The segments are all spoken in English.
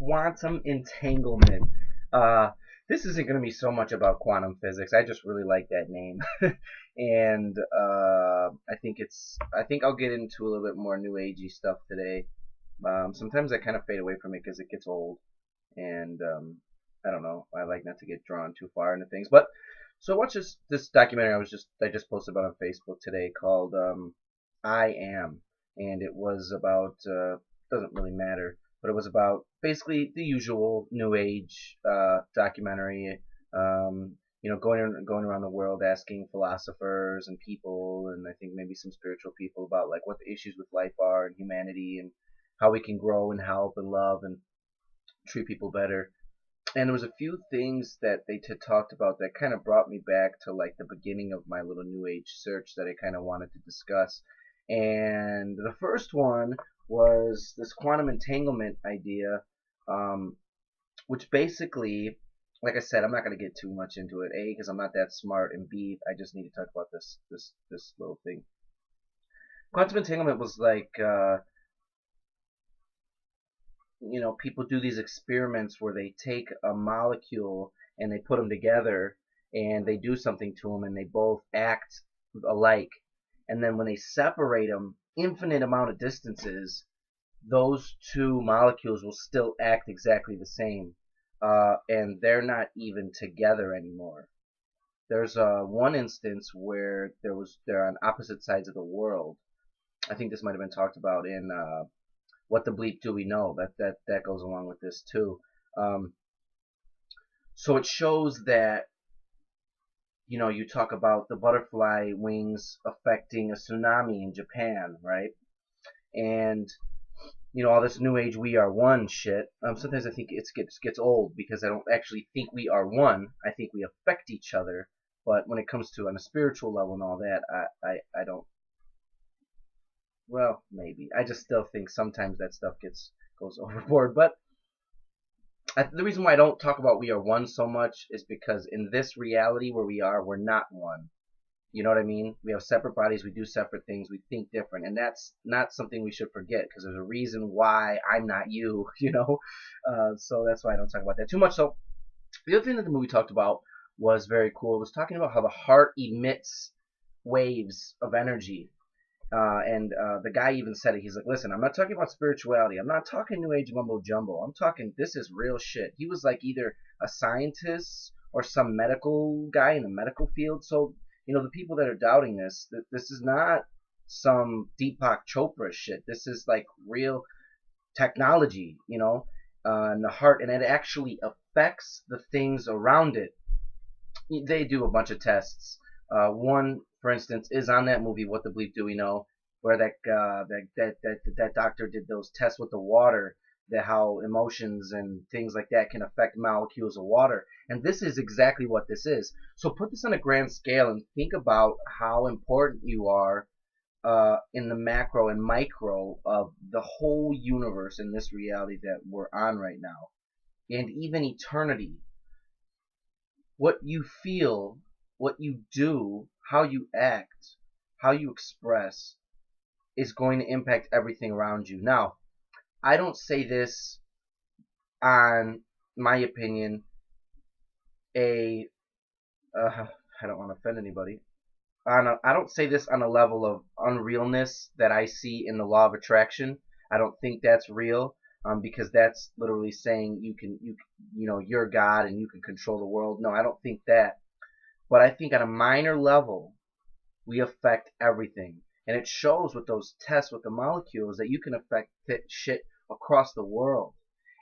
quantum entanglement. Uh, this isn't going to be so much about quantum physics. I just really like that name, and I think I'll get into a little bit more new agey stuff today. Sometimes I kind of fade away from it because it gets old, and I don't know. I like not to get drawn too far into things. But so watch this documentary I just posted about on Facebook today called I Am, and it was about doesn't really matter, but it was about basically the usual new age documentary. Going around the world asking philosophers and people, and I think maybe some spiritual people about like what the issues with life are and humanity and how we can grow and help and love and treat people better. And there was a few things that they talked about that kind of brought me back to like the beginning of my little new age search that I kind of wanted to discuss. And the first one was this quantum entanglement idea, um, which basically, like I said, I'm not going to get too much into it. A, because I'm not that smart, and B, I just need to talk about this little thing. Quantum entanglement was like people do these experiments where they take a molecule and they put them together and they do something to them and they both act alike. And then when they separate them infinite amount of distances, those two molecules will still act exactly the same. And they're not even together anymore. There's one instance where they're on opposite sides of the world. I think this might have been talked about in what the bleep do we know? That goes along with this too. Um, so it shows that you talk about the butterfly wings affecting a tsunami in Japan, right? And all this new age we are one shit. Sometimes I think it gets old because I don't actually think we are one. I think we affect each other. But when it comes to on a spiritual level and all that, I don't. Well, maybe. I just still think sometimes that stuff goes overboard. But the reason why I don't talk about we are one so much is because in this reality where we are, we're not one. You know what I mean? We have separate bodies, we do separate things, we think different, and that's not something we should forget because there's a reason why I'm not you, so that's why I don't talk about that too much. So the other thing that the movie talked about was very cool. It was talking about how the heart emits waves of energy. And the guy even said it. He's like, listen, I'm not talking about spirituality. I'm not talking New Age mumbo jumbo. I'm talking, this is real shit. He was like either a scientist or some medical guy in the medical field. So, the people that are doubting this is not some Deepak Chopra shit. This is like real technology, and the heart, and it actually affects the things around it. They do a bunch of tests. One, for instance, is on that movie What the Bleep Do We Know, where that doctor did those tests with the water, that how emotions and things like that can affect molecules of water. And this is exactly what this is. So put this on a grand scale and think about how important you are in the macro and micro of the whole universe in this reality that we're on right now, and even eternity. What you feel, what you do, how you act, how you express is going to impact everything around you. Now, I don't say this on, my opinion, I don't want to offend anybody. I don't say this on a level of unrealness that I see in the law of attraction. I don't think that's real. Because that's literally saying you're God and you can control the world. No, I don't think that. But I think on a minor level, we affect everything. And it shows with those tests with the molecules that you can affect shit across the world.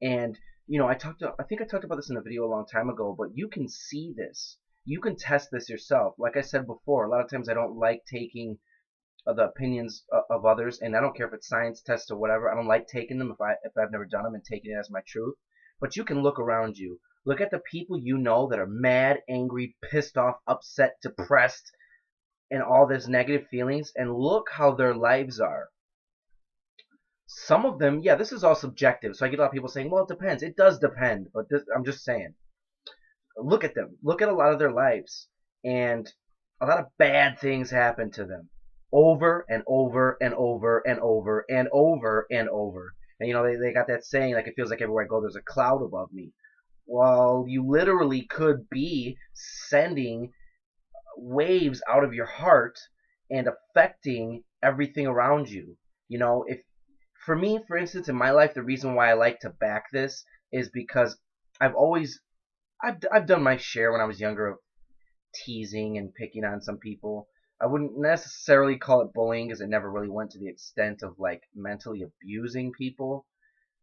And, I think I talked about this in a video a long time ago, but you can see this. You can test this yourself. Like I said before, a lot of times I don't like taking the opinions of others, and I don't care if it's science tests or whatever. I don't like taking them if I've never done them and taking it as my truth. But you can look around you. Look at the people you know that are mad, angry, pissed off, upset, depressed, and all this negative feelings, and look how their lives are. Some of them, yeah, this is all subjective. So I get a lot of people saying, well, it depends. It does depend, but I'm just saying. Look at them. Look at a lot of their lives, and a lot of bad things happen to them over and over and over and over and over and over. And they got that saying, like, it feels like everywhere I go there's a cloud above me. Well, you literally could be sending waves out of your heart and affecting everything around you. If for me, for instance, in my life, the reason why I like to back this is because I've always I've done my share when I was younger of teasing and picking on some people. I wouldn't necessarily call it bullying because it never really went to the extent of like mentally abusing people.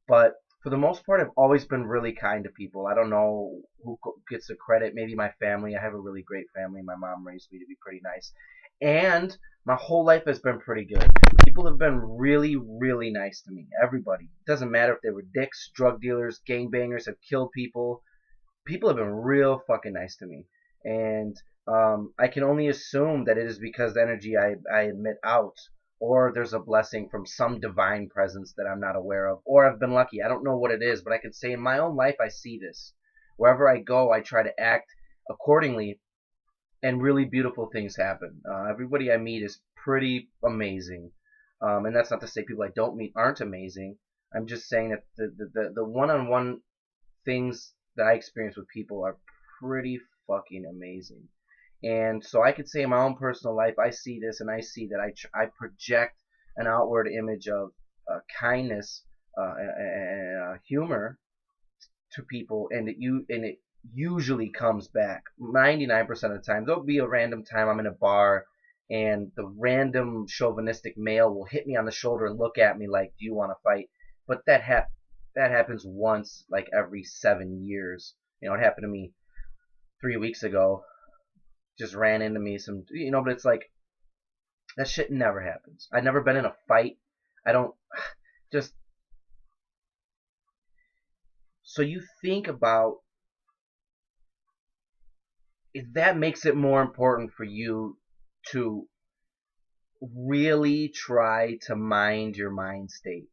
But for the most part, I've always been really kind to people. I don't know who gets the credit. Maybe my family. I have a really great family. My mom raised me to be pretty nice. And my whole life has been pretty good. People have been really, really nice to me. Everybody. It doesn't matter if they were dicks, drug dealers, gangbangers, have killed people. People have been real fucking nice to me. And I can only assume that it is because the energy I emit out, or there's a blessing from some divine presence that I'm not aware of, or I've been lucky. I don't know what it is, but I can say in my own life I see this. Wherever I go, I try to act accordingly, and really beautiful things happen. Everybody I meet is pretty amazing, and that's not to say people I don't meet aren't amazing. I'm just saying that the one-on-one things that I experience with people are pretty fucking amazing. And so I could say in my own personal life, I see this and I see that I project an outward image of kindness and humor to people, and it usually comes back 99% of the time. There'll be a random time I'm in a bar and the random chauvinistic male will hit me on the shoulder and look at me like, "Do you want to fight?" But that happens once like every 7 years. It happened to me 3 weeks ago. Just ran into me but it's like that shit never happens. I've never been in a fight. I don't just so you think about if that makes it more important for you to really try to mind your mind state,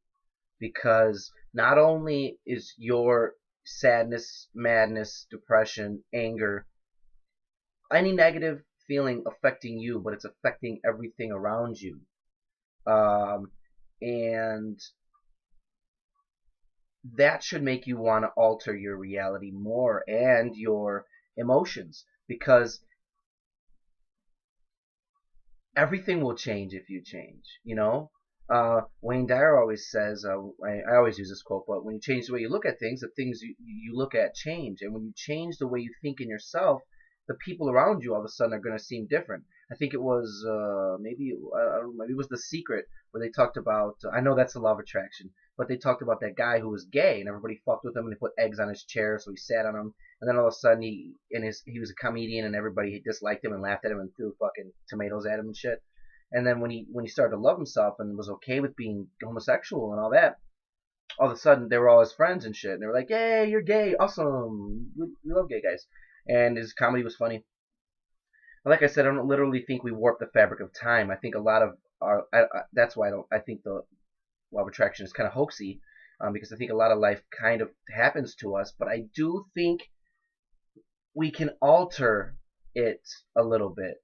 because not only is your sadness, madness, depression, anger, any negative feeling affecting you, but it's affecting everything around you. And that should make you want to alter your reality more and your emotions, because everything will change if you change. Wayne Dyer always says, I always use this quote, but when you change the way you look at things, the things you look at change. And when you change the way you think in yourself, the people around you all of a sudden are going to seem different. I think it was maybe maybe it was The Secret where they talked about. I know that's the law of attraction, but they talked about that guy who was gay and everybody fucked with him and they put eggs on his chair, so he sat on them. And then all of a sudden he was a comedian and everybody disliked him and laughed at him and threw fucking tomatoes at him and shit. And then when he started to love himself and was okay with being homosexual and all that, all of a sudden they were all his friends and shit. And they were like, "Yay, you're gay, awesome, we love gay guys." And his comedy was funny. Like I said, I don't literally think we warp the fabric of time. I think a lot of that's why I think the law of attraction is kind of hoaxy, because I think a lot of life kind of happens to us. But I do think we can alter it a little bit.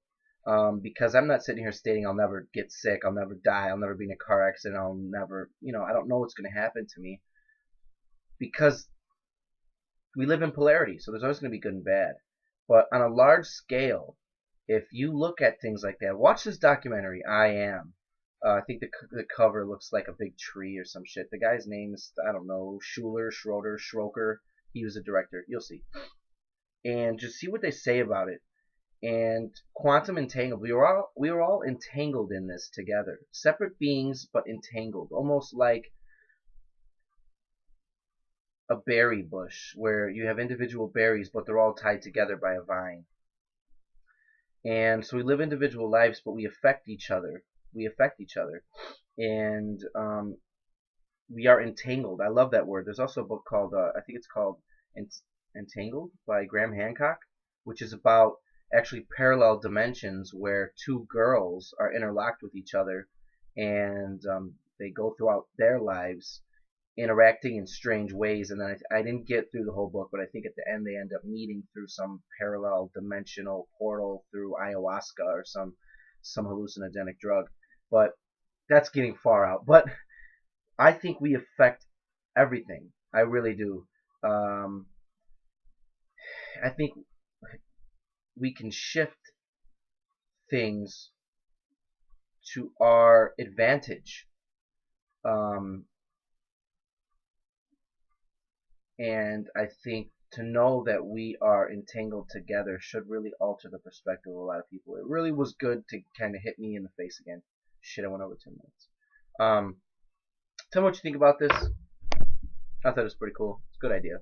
Because I'm not sitting here stating I'll never get sick, I'll never die, I'll never be in a car accident, I'll never, I don't know what's going to happen to me. Because we live in polarity, so there's always going to be good and bad. But on a large scale, if you look at things like that, watch this documentary, I Am. I think the cover looks like a big tree or some shit. The guy's name is, I don't know, Schroeder. He was a director. You'll see. And just see what they say about it. And quantum entangled. We were all entangled in this together. Separate beings, but entangled. Almost like a berry bush, where you have individual berries, but they're all tied together by a vine. And so we live individual lives, but we affect each other. And we are entangled. I love that word. There's also a book called, I think it's called Entangled by Graham Hancock, which is about actually parallel dimensions where two girls are interlocked with each other, and they go throughout their lives interacting in strange ways. And then I didn't get through the whole book, but I think at the end they end up meeting through some parallel dimensional portal through ayahuasca or some hallucinogenic drug. But that's getting far out. But I think we affect everything. I really do. Um, I think we can shift things to our advantage. Um, and I think to know that we are entangled together should really alter the perspective of a lot of people. It really was good to kind of hit me in the face again. Shit, I went over 10 minutes. Tell me what you think about this. I thought it was pretty cool. It's a good idea.